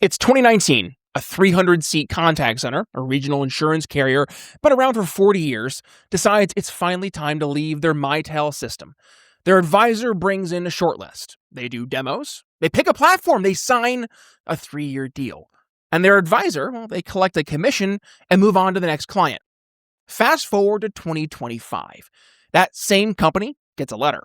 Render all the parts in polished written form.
It's 2019. A 300-seat contact center, a regional insurance carrier, been around for 40 years, decides it's finally time to leave their Mitel system. Their advisor brings in a shortlist. They do demos, they pick a platform, they sign a 3-year deal. And their advisor, they collect a commission and move on to the next client. Fast forward to 2025. That same company gets a letter.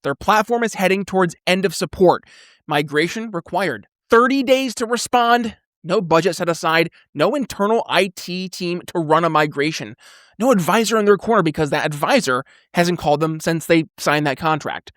Their platform is heading towards end of support. Migration required. 30 days to respond. No budget set aside, no internal IT team to run a migration, no advisor in their corner because that advisor hasn't called them since they signed that contract.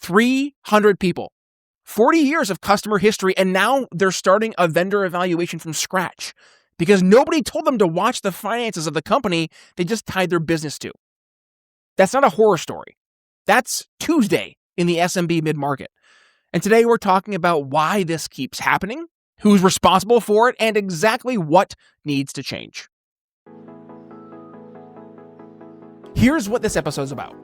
300 people, 40 years of customer history, and now they're starting a vendor evaluation from scratch because nobody told them to watch the finances of the company they just tied their business to. That's not a horror story. That's Tuesday in the SMB mid-market. And today we're talking about why this keeps happening, who's responsible for it, and exactly what needs to change. Here's what this episode's about.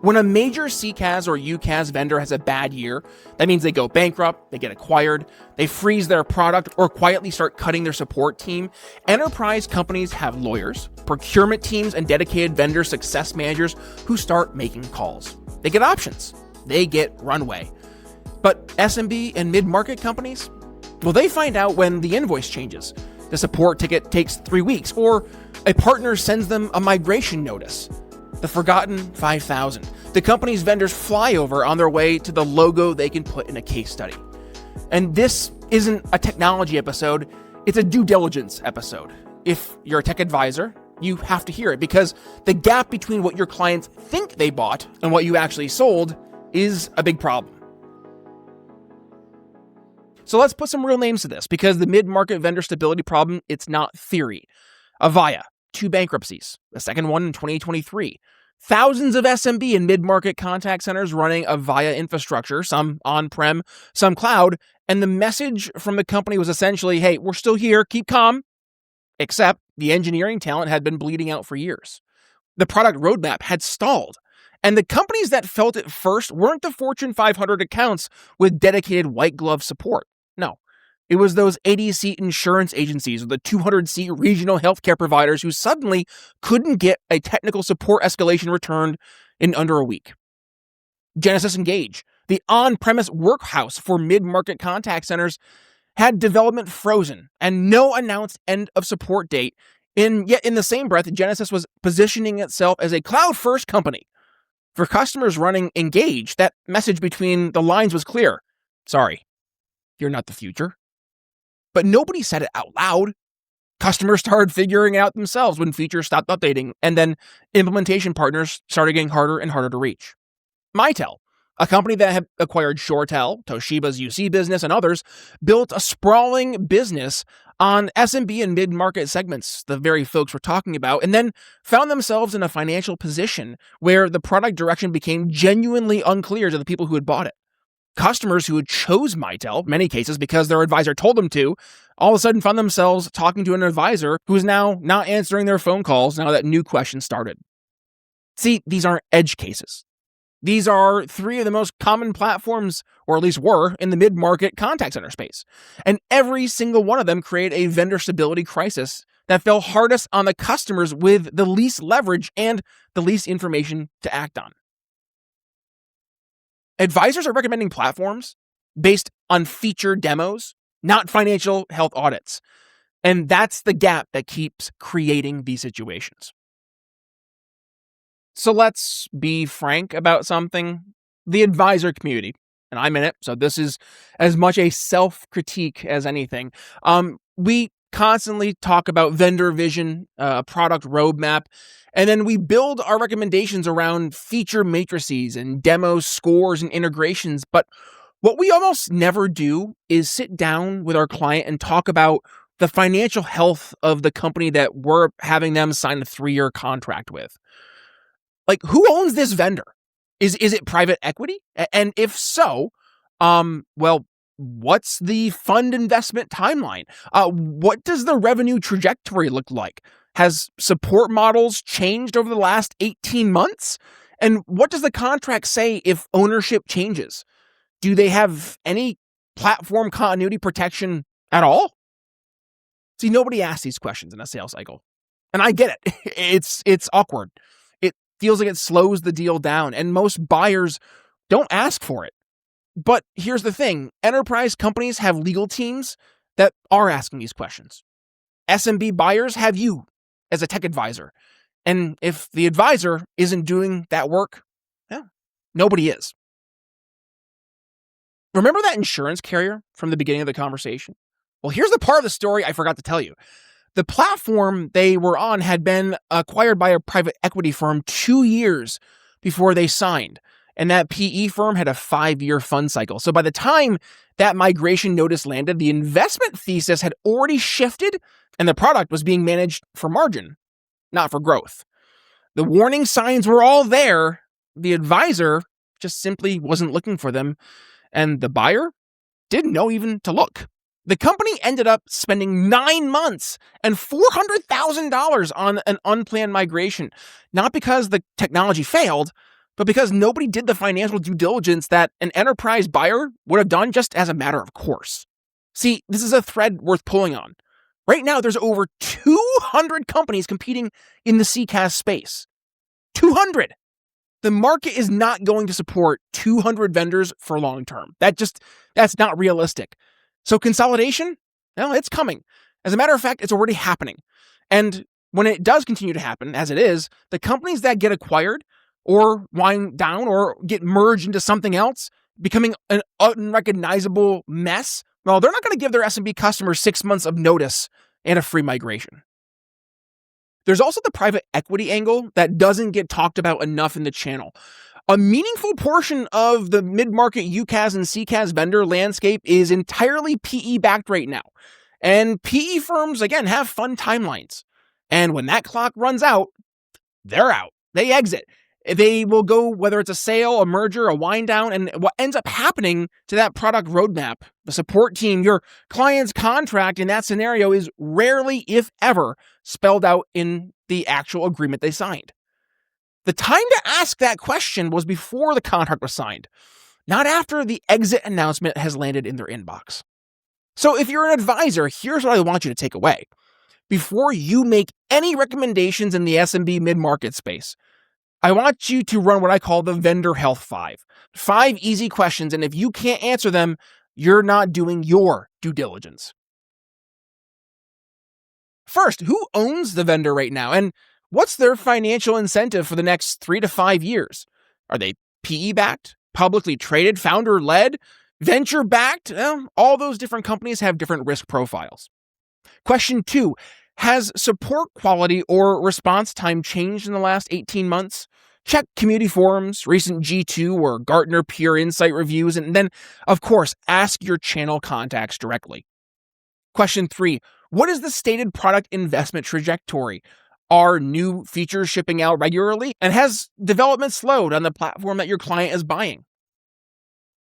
When a major CCaaS or UCaaS vendor has a bad year, that means they go bankrupt, they get acquired, they freeze their product, or quietly start cutting their support team. Enterprise companies have lawyers, procurement teams, and dedicated vendor success managers who start making calls. They get options. They get runway. But SMB and mid-market companies? Well, they find out when the invoice changes, the support ticket takes 3 weeks, or a partner sends them a migration notice. The forgotten 5,000. The company's vendors fly over on their way to the logo they can put in a case study. And this isn't a technology episode, it's a due diligence episode. If you're a tech advisor, you have to hear it because the gap between what your clients think they bought and what you actually sold is a big problem. So let's put some real names to this because the mid-market vendor stability problem, it's not theory. Avaya, 2 bankruptcies, the second one in 2023. Thousands of SMB and mid-market contact centers running Avaya infrastructure, some on-prem, some cloud, and the message from the company was essentially, hey, we're still here, keep calm, except the engineering talent had been bleeding out for years. The product roadmap had stalled. And the companies that felt it first weren't the Fortune 500 accounts with dedicated white glove support. No, it was those 80-seat insurance agencies or the 200-seat regional healthcare providers who suddenly couldn't get a technical support escalation returned in under a week. Genesys Engage, the on-premise workhouse for mid-market contact centers, had development frozen and no announced end of support date. Yet in the same breath, Genesys was positioning itself as a cloud-first company. For customers running Engage, that message between the lines was clear. Sorry, you're not the future. But nobody said it out loud. Customers started figuring it out themselves when features stopped updating, and then implementation partners started getting harder and harder to reach. Mitel, a company that had acquired ShoreTel, Toshiba's UC business, and others, built a sprawling business on SMB and mid-market segments, the very folks we're talking about, and then found themselves in a financial position where the product direction became genuinely unclear to the people who had bought it. Customers who had chose Mitel, many cases because their advisor told them to, all of a sudden found themselves talking to an advisor who is now not answering their phone calls now that new questions started. See, these aren't edge cases. These are 3 of the most common platforms, or at least were, in the mid-market contact center space. And every single one of them created a vendor stability crisis that fell hardest on the customers with the least leverage and the least information to act on. Advisors are recommending platforms based on feature demos, not financial health audits. And that's the gap that keeps creating these situations. So let's be frank about something. The advisor community, and I'm in it, so this is as much a self-critique as anything. We constantly talk about vendor vision, product roadmap, and then we build our recommendations around feature matrices and demo scores and integrations. But what we almost never do is sit down with our client and talk about the financial health of the company that we're having them sign a 3-year contract with. Like, who owns this vendor? Is it private equity? And if so, what's the fund investment timeline? What does the revenue trajectory look like? Has support models changed over the last 18 months? And what does the contract say if ownership changes? Do they have any platform continuity protection at all? See, nobody asks these questions in a sales cycle. And I get it. It's awkward. It feels like it slows the deal down, and most buyers don't ask for it. But here's the thing. Enterprise companies have legal teams that are asking these questions. SMB buyers have you as a tech advisor. And if the advisor isn't doing that work, well, nobody is. Remember that insurance carrier from the beginning of the conversation? Well, here's the part of the story I forgot to tell you. The platform they were on had been acquired by a private equity firm 2 years before they signed. And that PE firm had a 5-year fund cycle. So by the time that migration notice landed, the investment thesis had already shifted and the product was being managed for margin, not for growth. The warning signs were all there. The advisor just simply wasn't looking for them. And the buyer didn't know even to look. The company ended up spending 9 months and $400,000 on an unplanned migration, not because the technology failed, but because nobody did the financial due diligence that an enterprise buyer would have done just as a matter of course. See, this is a thread worth pulling on. Right now, there's over 200 companies competing in the CCaaS space. 200! The market is not going to support 200 vendors for long term. That's not realistic. So consolidation, well, it's coming. As a matter of fact, it's already happening. And when it does continue to happen, as it is, the companies that get acquired or wind down or get merged into something else, becoming an unrecognizable mess, well, they're not going to give their SMB customers 6 months of notice and a free migration. There's also the private equity angle that doesn't get talked about enough in the channel. A meaningful portion of the mid-market UCaaS and CCaaS vendor landscape is entirely PE-backed right now. And PE firms, again, have fun timelines. And when that clock runs out, they're out. They exit. They will go, whether it's a sale, a merger, a wind down, and what ends up happening to that product roadmap, the support team, your client's contract in that scenario is rarely, if ever, spelled out in the actual agreement they signed. The time to ask that question was before the contract was signed, not after the exit announcement has landed in their inbox. So if you're an advisor, here's what I want you to take away. Before you make any recommendations in the SMB mid-market space, I want you to run what I call the Vendor Health 5. 5 easy questions, and if you can't answer them, you're not doing your due diligence. First, who owns the vendor right now, and what's their financial incentive for the next 3 to 5 years? Are they PE-backed, publicly traded, founder-led, venture-backed? Well, all those different companies have different risk profiles. Question 2, has support quality or response time changed in the last 18 months? Check community forums, recent G2 or Gartner Peer Insight reviews, and then, of course, ask your channel contacts directly. Question 3, what is the stated product investment trajectory? Are new features shipping out regularly? And has development slowed on the platform that your client is buying?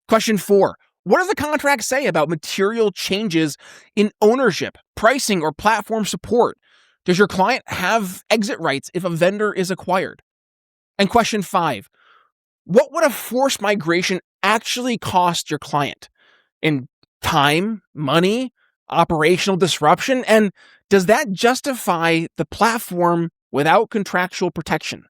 Question 4, what does the contract say about material changes in ownership, pricing, or platform support? Does your client have exit rights if a vendor is acquired? And question 5, what would a forced migration actually cost your client in time, money, operational disruption? And does that justify the platform without contractual protection?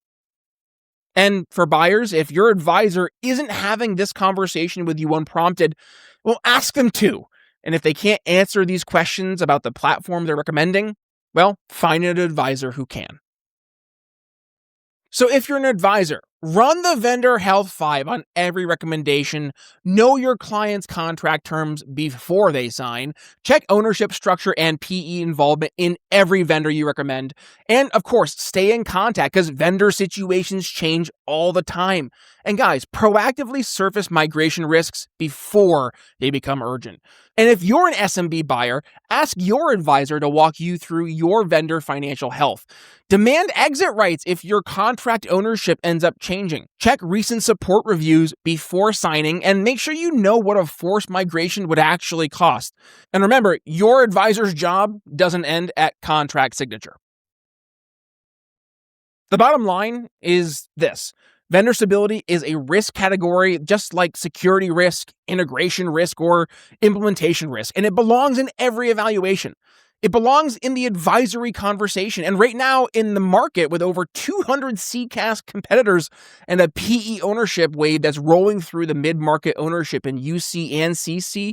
And for buyers, if your advisor isn't having this conversation with you unprompted, well, ask them to. And if they can't answer these questions about the platform they're recommending, well, find an advisor who can. So if you're an advisor, run the Vendor Health 5 on every recommendation, know your client's contract terms before they sign, check ownership structure and PE involvement in every vendor you recommend, and of course, stay in contact because vendor situations change all the time. And guys, proactively surface migration risks before they become urgent. And if you're an SMB buyer, ask your advisor to walk you through your vendor financial health. Demand exit rights if your contract ownership ends up changing. Check recent support reviews before signing and make sure you know what a forced migration would actually cost. And remember, your advisor's job doesn't end at contract signature. The bottom line is this. Vendor stability is a risk category, just like security risk, integration risk, or implementation risk, and it belongs in every evaluation. It belongs in the advisory conversation. And right now in the market, with over 200 CCaaS competitors and a PE ownership wave that's rolling through the mid-market ownership in UC and CC,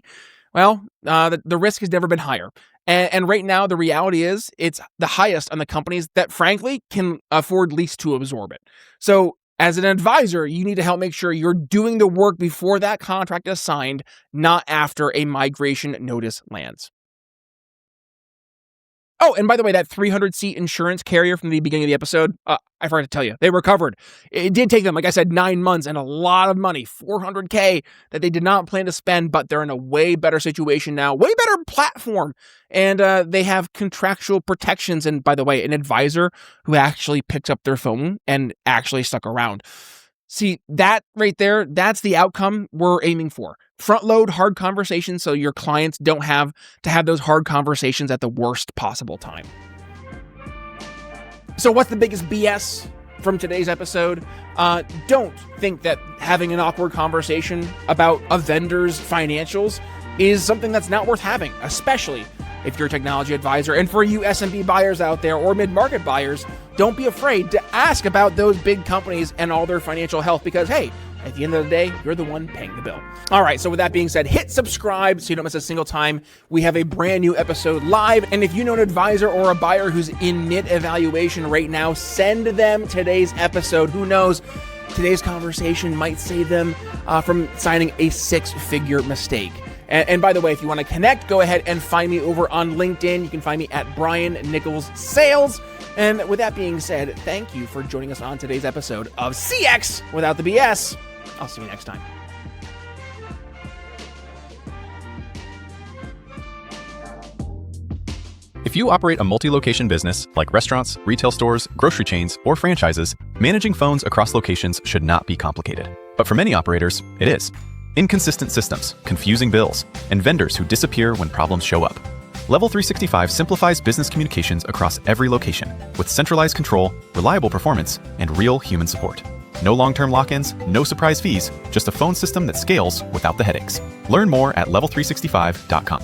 well, the risk has never been higher. And right now, the reality is it's the highest on the companies that, frankly, can afford least to absorb it. So as an advisor, you need to help make sure you're doing the work before that contract is signed, not after a migration notice lands. Oh, and by the way, that 300-seat insurance carrier from the beginning of the episode, I forgot to tell you, they recovered. It did take them, like I said, 9 months and a lot of money, $400K that they did not plan to spend, but they're in a way better situation now, way better platform. And they have contractual protections. And by the way, an advisor who actually picked up their phone and actually stuck around. See, that right there, that's the outcome we're aiming for. Front load hard conversations so your clients don't have to have those hard conversations at the worst possible time. So what's the biggest BS from today's episode? Don't think that having an awkward conversation about a vendor's financials is something that's not worth having, especially if you're a technology advisor. And for you SMB buyers out there or mid-market buyers, don't be afraid to ask about those big companies and all their financial health because, hey, at the end of the day, you're the one paying the bill. All right, so with that being said, hit subscribe so you don't miss a single time we have a brand new episode live. And if you know an advisor or a buyer who's in mid-evaluation right now, send them today's episode. Who knows? Today's conversation might save them from signing a 6-figure mistake. And by the way, if you want to connect, go ahead and find me over on LinkedIn. You can find me at Brian Nichols Sales. And with that being said, thank you for joining us on today's episode of CX Without the BS. I'll see you next time. If you operate a multi-location business like restaurants, retail stores, grocery chains, or franchises, managing phones across locations should not be complicated. But for many operators, it is. Inconsistent systems, confusing bills, and vendors who disappear when problems show up. Level 365 simplifies business communications across every location with centralized control, reliable performance, and real human support. No long-term lock-ins, no surprise fees, just a phone system that scales without the headaches. Learn more at level365.com.